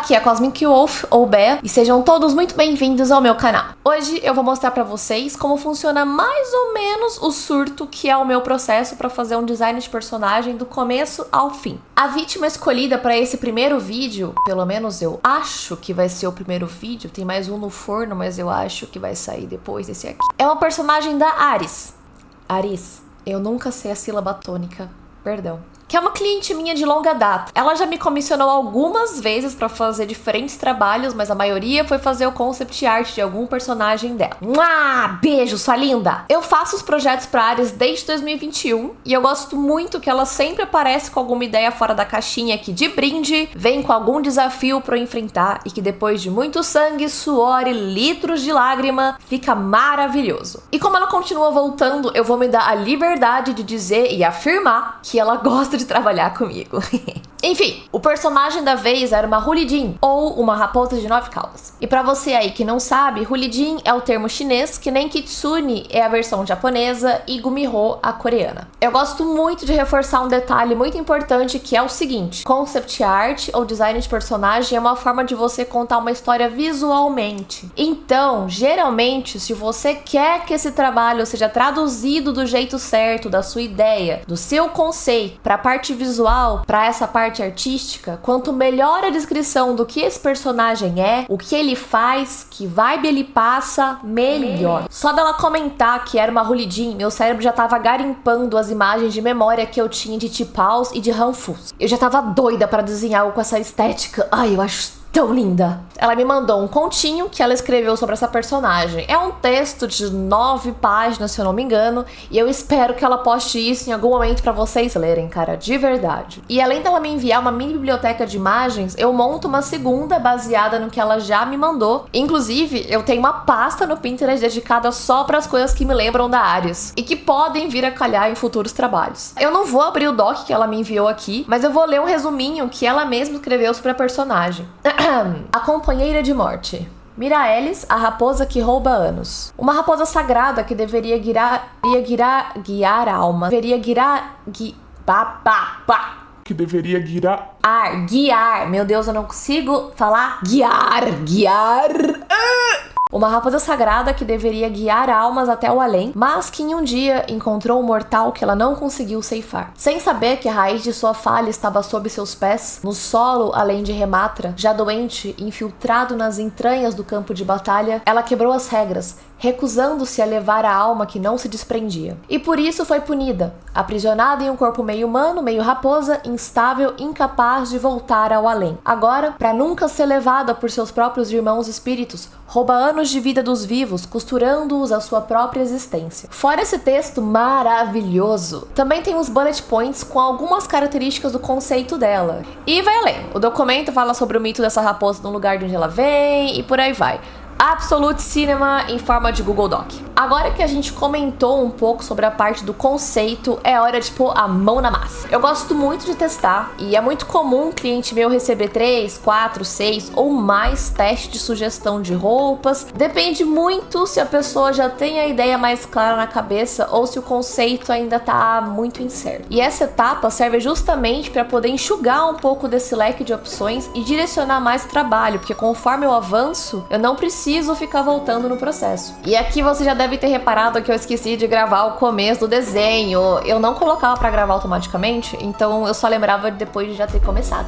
Aqui é Cosmic Wolf, ou Bea, e sejam todos muito bem-vindos ao meu canal. Hoje eu vou mostrar pra vocês como funciona mais ou menos o surto que é o meu processo pra fazer um design de personagem do começo ao fim. A vítima escolhida pra esse primeiro vídeo, pelo menos eu acho que vai ser o primeiro vídeo, tem mais um no forno, mas eu acho que vai sair depois desse aqui. É uma personagem da Aris. Aris, eu nunca sei a sílaba tônica, perdão. Que é uma cliente minha de longa data. Ela já me comissionou algumas vezes pra fazer diferentes trabalhos, mas a maioria foi fazer o concept art de algum personagem dela. Beijo, sua linda! Eu faço os projetos pra Aris desde 2021 e eu gosto muito que ela sempre aparece com alguma ideia fora da caixinha que de brinde vem com algum desafio pra eu enfrentar e que depois de muito sangue, suor e litros de lágrima fica maravilhoso. E como ela continua voltando, eu vou me dar a liberdade de dizer e afirmar que ela gosta de trabalhar comigo. Enfim, o personagem da vez era uma Hulidin, ou uma raposa de 9 caudas. E pra você aí que não sabe, Hulidin é o termo chinês, que nem Kitsune é a versão japonesa e Gumiho a coreana. Eu gosto muito de reforçar um detalhe muito importante, que é o seguinte: concept art ou design de personagem é uma forma de você contar uma história visualmente. Então, geralmente, se você quer que esse trabalho seja traduzido do jeito certo, da sua ideia, do seu conceito, pra parte visual, pra essa parte artística, quanto melhor a descrição do que esse personagem é, o que ele faz, que vibe ele passa, melhor. Só dela comentar que era uma Hulidin, meu cérebro já tava garimpando as imagens de memória que eu tinha de T-Pause e de Hanfus. Eu já tava doida pra desenhar algo com essa estética. Ai, eu acho tão linda. Ela me mandou um continho que ela escreveu sobre essa personagem. É um texto de 9 páginas, se eu não me engano, e eu espero que ela poste isso em algum momento pra vocês lerem, cara, de verdade. E além dela me enviar uma mini biblioteca de imagens, eu monto uma segunda baseada no que ela já me mandou. Inclusive, eu tenho uma pasta no Pinterest dedicada só para as coisas que me lembram da Aris e que podem vir a calhar em futuros trabalhos. Eu não vou abrir o doc que ela me enviou aqui, mas eu vou ler um resuminho que ela mesma escreveu sobre a personagem. A companheira de morte. Miraelis, a raposa que rouba anos. Uma raposa sagrada que deveria guiar a alma. Que deveria guiar. Guiar. Meu Deus, eu não consigo falar. Guiar. Uma raposa sagrada que deveria guiar almas até o além, mas que em um dia encontrou um mortal que ela não conseguiu ceifar. Sem saber que a raiz de sua falha estava sob seus pés, no solo além de Rematra, já doente, infiltrado nas entranhas do campo de batalha, ela quebrou as regras, recusando-se a levar a alma que não se desprendia. E por isso foi punida, aprisionada em um corpo meio humano, meio raposa, instável, incapaz de voltar ao além. Agora, para nunca ser levada por seus próprios irmãos espíritos, rouba anos de vida dos vivos, costurando-os à sua própria existência. Fora esse texto maravilhoso, também tem uns bullet points com algumas características do conceito dela. E vai além. O documento fala sobre o mito dessa raposa no lugar de onde ela vem e por aí vai. Absolute Cinema em forma de Google Doc. Agora que a gente comentou um pouco sobre a parte do conceito, é hora de pôr a mão na massa. Eu gosto muito de testar e é muito comum um cliente meu receber 3, 4, 6 ou mais testes de sugestão de roupas. Depende muito se a pessoa já tem a ideia mais clara na cabeça ou se o conceito ainda tá muito incerto. E essa etapa serve justamente para poder enxugar um pouco desse leque de opções e direcionar mais o trabalho, porque conforme eu avanço, eu não preciso ficar voltando no processo. E aqui você já deve ter reparado que eu esqueci de gravar o começo do desenho. Eu não colocava pra gravar automaticamente, então eu só lembrava depois de já ter começado.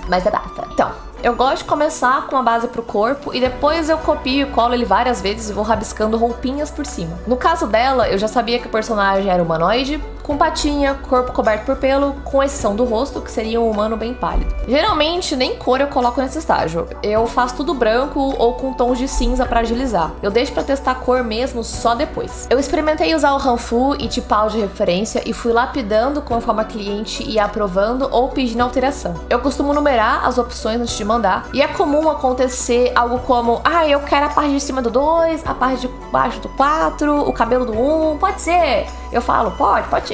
Mas é data. Então, eu gosto de começar com a base pro corpo e depois eu copio e colo ele várias vezes e vou rabiscando roupinhas por cima. No caso dela, eu já sabia que o personagem era humanoide, com patinha, corpo coberto por pelo, com exceção do rosto, que seria um humano bem pálido. Geralmente, nem cor eu coloco nesse estágio. Eu faço tudo branco ou com tons de cinza pra agilizar. Eu deixo pra testar a cor mesmo só depois. Eu experimentei usar o Hanfu e T-Pause de referência e fui lapidando conforme a cliente ia aprovando ou pedindo alteração. Eu costumo numerar as opções antes de mandar, e é comum acontecer algo como: eu quero a parte de cima do 2, a parte de baixo do 4, o cabelo do 1, pode ser? Eu falo, pode.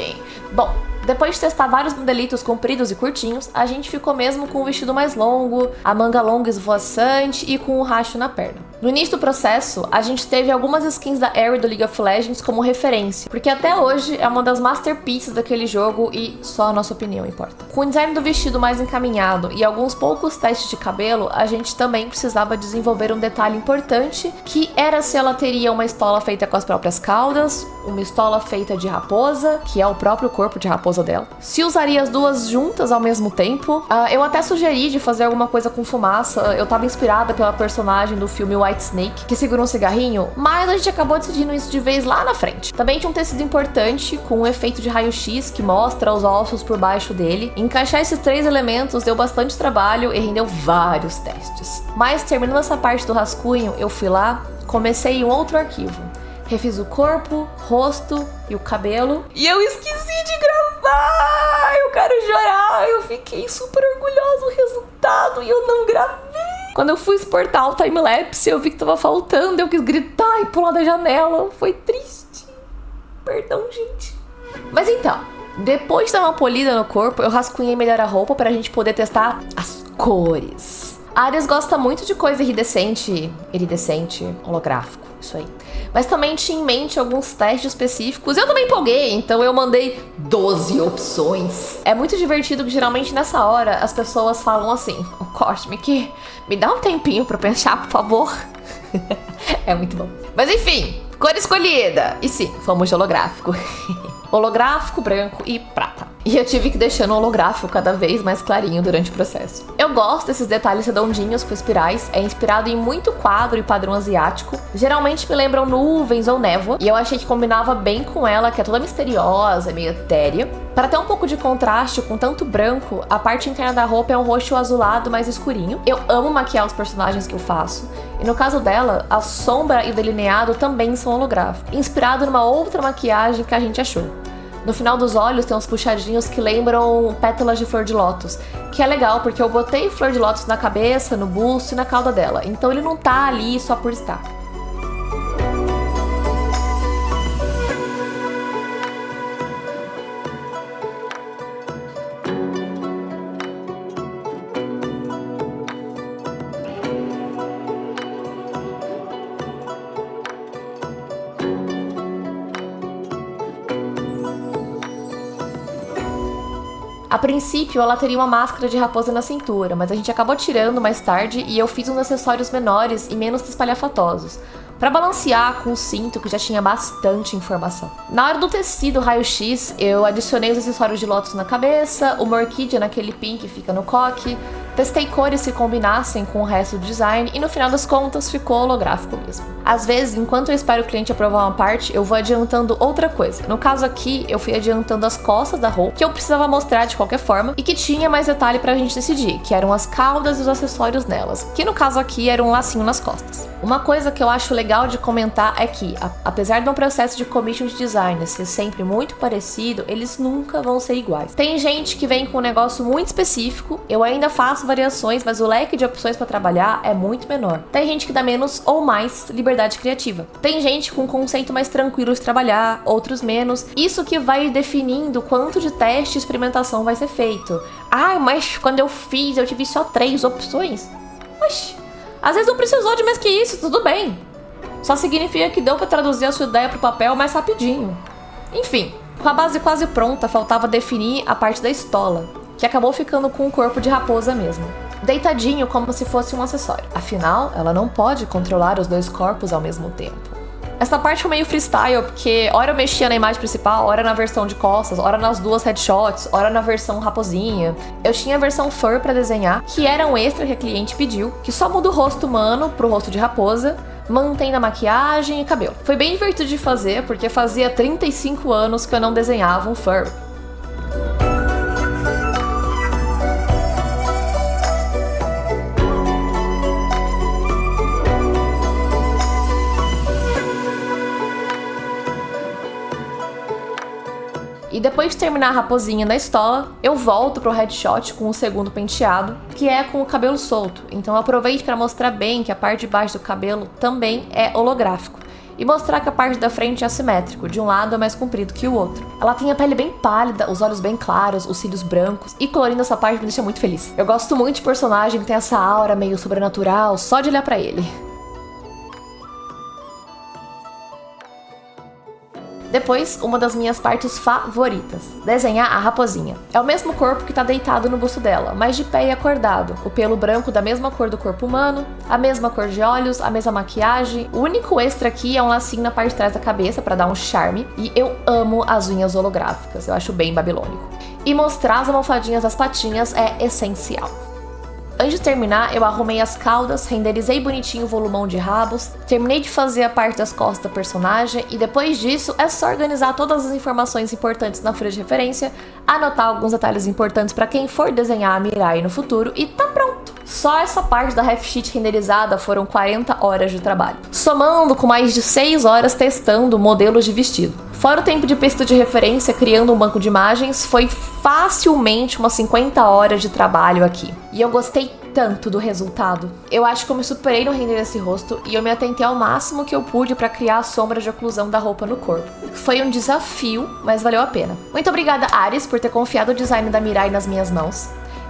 Bom, depois de testar vários modelitos compridos e curtinhos, a gente ficou mesmo com o vestido mais longo, a manga longa esvoaçante e com o racho na perna. No início do processo, a gente teve algumas skins da Aerie do League of Legends como referência, porque até hoje é uma das masterpieces daquele jogo e só a nossa opinião importa. Com o design do vestido mais encaminhado e alguns poucos testes de cabelo, a gente também precisava desenvolver um detalhe importante, que era se ela teria uma estola feita com as próprias caudas, uma estola feita de raposa, que é o próprio corpo de raposa dela, se usaria as duas juntas ao mesmo tempo. Eu até sugeri de fazer alguma coisa com fumaça, eu tava inspirada pela personagem do filme White Snake, que segura um cigarrinho, mas a gente acabou decidindo isso de vez lá na frente. Também tinha um tecido importante, com um efeito de raio-x que mostra os ossos por baixo dele. Encaixar esses 3 elementos deu bastante trabalho e rendeu vários testes. Mas terminando essa parte do rascunho, eu fui lá, comecei um outro arquivo. Refiz o corpo, rosto e o cabelo. E eu esqueci de gravar! Eu quero chorar! Eu fiquei super orgulhosa do resultado e eu não gravei! Quando eu fui exportar o timelapse, eu vi que tava faltando, eu quis gritar e pular da janela. Foi triste. Perdão, gente. Mas então, depois de dar uma polida no corpo, eu rascunhei melhor a roupa pra gente poder testar as cores. A Ares gosta muito de coisa iridescente, holográfico, isso aí. Mas também tinha em mente alguns testes específicos. Eu também empolguei, então eu mandei 12 opções. É muito divertido que geralmente nessa hora as pessoas falam assim: o Cosmic, me dá um tempinho pra pensar, por favor. É muito bom. Mas enfim, cor escolhida. E sim, fomos de holográfico. Holográfico, branco e prata. E eu tive que deixar no holográfico cada vez mais clarinho durante o processo. Eu gosto desses detalhes redondinhos com espirais, é inspirado em muito quadro e padrão asiático. Geralmente me lembram nuvens ou névoa, e eu achei que combinava bem com ela, que é toda misteriosa, meio etérea. Para ter um pouco de contraste com tanto branco, a parte interna da roupa é um roxo azulado mais escurinho. Eu amo maquiar os personagens que eu faço, e no caso dela, a sombra e o delineado também são holográficos, inspirado numa outra maquiagem que a gente achou. No final dos olhos tem uns puxadinhos que lembram pétalas de flor de lótus, que é legal porque eu botei flor de lótus na cabeça, no busto e na cauda dela, então ele não tá ali só por estar. A princípio, ela teria uma máscara de raposa na cintura, mas a gente acabou tirando mais tarde e eu fiz uns acessórios menores e menos espalhafatosos, para balancear com o cinto que já tinha bastante informação. Na hora do tecido raio-x, eu adicionei os acessórios de lótus na cabeça, uma orquídea naquele pin que fica no coque, testei cores se combinassem com o resto do design e no final das contas ficou holográfico mesmo. Às vezes, enquanto eu espero o cliente aprovar uma parte, eu vou adiantando outra coisa. No caso aqui, eu fui adiantando as costas da roupa, que eu precisava mostrar de qualquer forma, e que tinha mais detalhe pra gente decidir, que eram as caudas e os acessórios nelas, que no caso aqui era um lacinho nas costas. Uma coisa que eu acho legal de comentar é que, apesar de um processo de commission de design ser sempre muito parecido, eles nunca vão ser iguais. Tem gente que vem com um negócio muito específico, eu ainda faço variações, mas o leque de opções para trabalhar é muito menor. Tem gente que dá menos ou mais liberdade criativa. Tem gente com um conceito mais tranquilo de trabalhar, outros menos. Isso que vai definindo quanto de teste e experimentação vai ser feito. Ah, mas quando eu fiz, eu tive só 3 opções. Oxi, às vezes não precisou de mais que isso, tudo bem. Só significa que deu para traduzir a sua ideia pro papel mais rapidinho. Enfim, com a base quase pronta, faltava definir a parte da estola, que acabou ficando com o corpo de raposa mesmo, deitadinho como se fosse um acessório. Afinal, ela não pode controlar os 2 corpos ao mesmo tempo. Essa parte foi meio freestyle, porque ora eu mexia na imagem principal, ora na versão de costas, ora nas 2 headshots, ora na versão raposinha. Eu tinha a versão fur pra desenhar, que era um extra que a cliente pediu, que só muda o rosto humano pro rosto de raposa, mantendo a maquiagem e cabelo. Foi bem divertido de fazer, porque fazia 35 anos que eu não desenhava um fur. E depois de terminar a raposinha na estola, eu volto pro headshot com o segundo penteado, que é com o cabelo solto. Então eu aproveito para mostrar bem que a parte de baixo do cabelo também é holográfico. E mostrar que a parte da frente é assimétrico, de um lado é mais comprido que o outro. Ela tem a pele bem pálida, os olhos bem claros, os cílios brancos, e colorindo essa parte me deixa muito feliz. Eu gosto muito de personagem que tem essa aura meio sobrenatural, só de olhar pra ele. Depois, uma das minhas partes favoritas, desenhar a raposinha. É o mesmo corpo que tá deitado no busto dela, mas de pé e acordado. O pelo branco da mesma cor do corpo humano, a mesma cor de olhos, a mesma maquiagem. O único extra aqui é um lacinho na parte de trás da cabeça pra dar um charme. E eu amo as unhas holográficas, eu acho bem babilônico. E mostrar as almofadinhas das patinhas é essencial. Antes de terminar, eu arrumei as caudas, renderizei bonitinho o volumão de rabos, terminei de fazer a parte das costas da personagem e depois disso é só organizar todas as informações importantes na folha de referência, anotar alguns detalhes importantes para quem for desenhar a Mirai no futuro e tá pronto! Só essa parte da half sheet renderizada foram 40 horas de trabalho, somando com mais de 6 horas testando modelos de vestido. Fora o tempo de pesquisa de referência criando um banco de imagens, foi facilmente umas 50 horas de trabalho aqui. E eu gostei tanto do resultado. Eu acho que eu me superei no render desse rosto e eu me atentei ao máximo que eu pude para criar a sombra de oclusão da roupa no corpo. Foi um desafio, mas valeu a pena. Muito obrigada, Ares, por ter confiado o design da Mirai nas minhas mãos.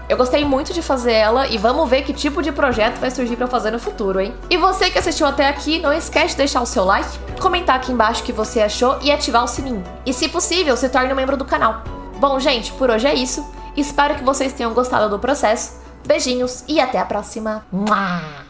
Eu gostei muito de fazer ela e vamos ver que tipo de projeto vai surgir pra eu fazer no futuro, hein? E você que assistiu até aqui, não esquece de deixar o seu like, comentar aqui embaixo o que você achou e ativar o sininho. E se possível, se torne um membro do canal. Bom, gente, por hoje é isso. Espero que vocês tenham gostado do processo. Beijinhos e até a próxima. Mua!